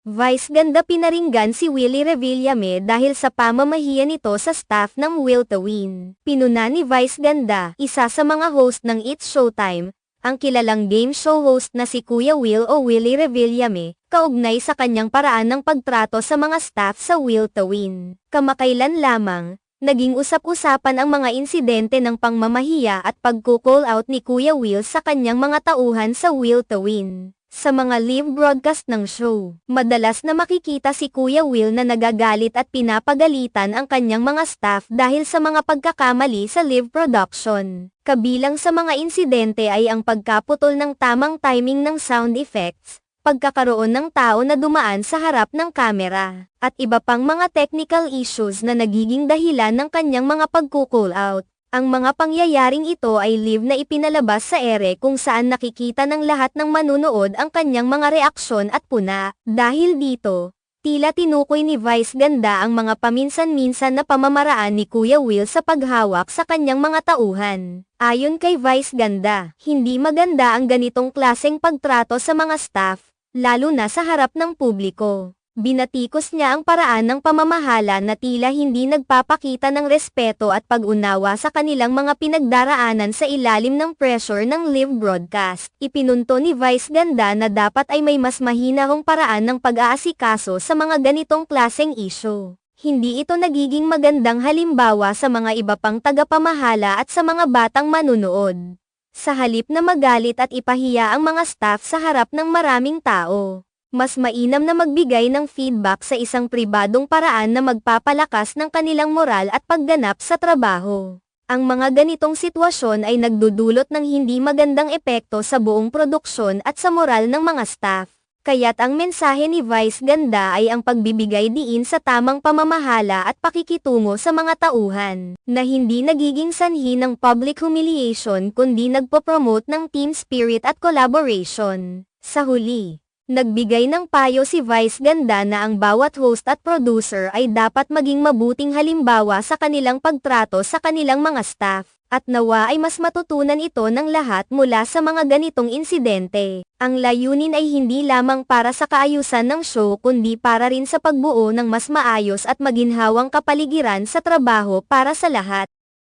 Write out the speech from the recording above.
Vice ganda pinaringgan si Willie Revillame dahil sa pamamahiya nito sa staff ng Will to Win. Pinuna ni Vice ganda, isa sa mga host ng It's Showtime, ang kilalang game show host na si Kuya Will o Willie Revillame, kaugnay sa kanyang paraan ng pagtrato sa mga staff sa Will to Win. Kamakailan lamang, naging usap-usapan ang mga insidente ng pangmamahiya at pagko-call out ni Kuya Will sa kanyang mga tauhan sa Will to Win. Sa mga live broadcast ng show, madalas na makikita si Kuya Will na nagagalit at pinapagalitan ang kanyang mga staff dahil sa mga pagkakamali sa live production. Kabilang sa mga insidente ay ang pagkaputol ng tamang timing ng sound effects, pagkakaroon ng tao na dumaan sa harap ng kamera, at iba pang mga technical issues na nagiging dahilan ng kanyang mga pagko-call out. Ang mga pangyayaring ito ay live na ipinalabas sa ere kung saan nakikita ng lahat ng manunood ang kanyang mga reaksyon at puna. Dahil dito, tila tinukoy ni Vice ganda ang mga paminsan-minsan na pamamaraan ni Kuya Will sa paghawak sa kanyang mga tauhan. Ayon kay Vice ganda, hindi maganda ang ganitong klaseng pagtrato sa mga staff, lalo na sa harap ng publiko. Binatikos niya ang paraan ng pamamahala na tila hindi nagpapakita ng respeto at pag-unawa sa kanilang mga pinagdaraanan sa ilalim ng pressure ng live broadcast. Ipinunto ni Vice ganda na dapat ay may mas mahinahong paraan ng pag-aasikaso sa mga ganitong klaseng issue. Hindi ito nagiging magandang halimbawa sa mga iba pang tagapamahala at sa mga batang manunood. Sa halip na magalit at ipahiya ang mga staff sa harap ng maraming tao, mas mainam na magbigay ng feedback sa isang pribadong paraan na magpapalakas ng kanilang moral at pagganap sa trabaho. Ang mga ganitong sitwasyon ay nagdudulot ng hindi magandang epekto sa buong produksyon at sa moral ng mga staff. Kaya't ang mensahe ni Vice ganda ay ang pagbibigay diin sa tamang pamamahala at pakikitungo sa mga tauhan, na hindi nagiging sanhi ng public humiliation kundi nagpo-promote ng team spirit at collaboration. Sa huli, nagbigay ng payo si Vice ganda na ang bawat host at producer ay dapat maging mabuting halimbawa sa kanilang pagtrato sa kanilang mga staff, at nawa ay mas matutunan ito ng lahat mula sa mga ganitong insidente. Ang layunin ay hindi lamang para sa kaayusan ng show kundi para rin sa pagbuo ng mas maayos at maginhawang kapaligiran sa trabaho para sa lahat.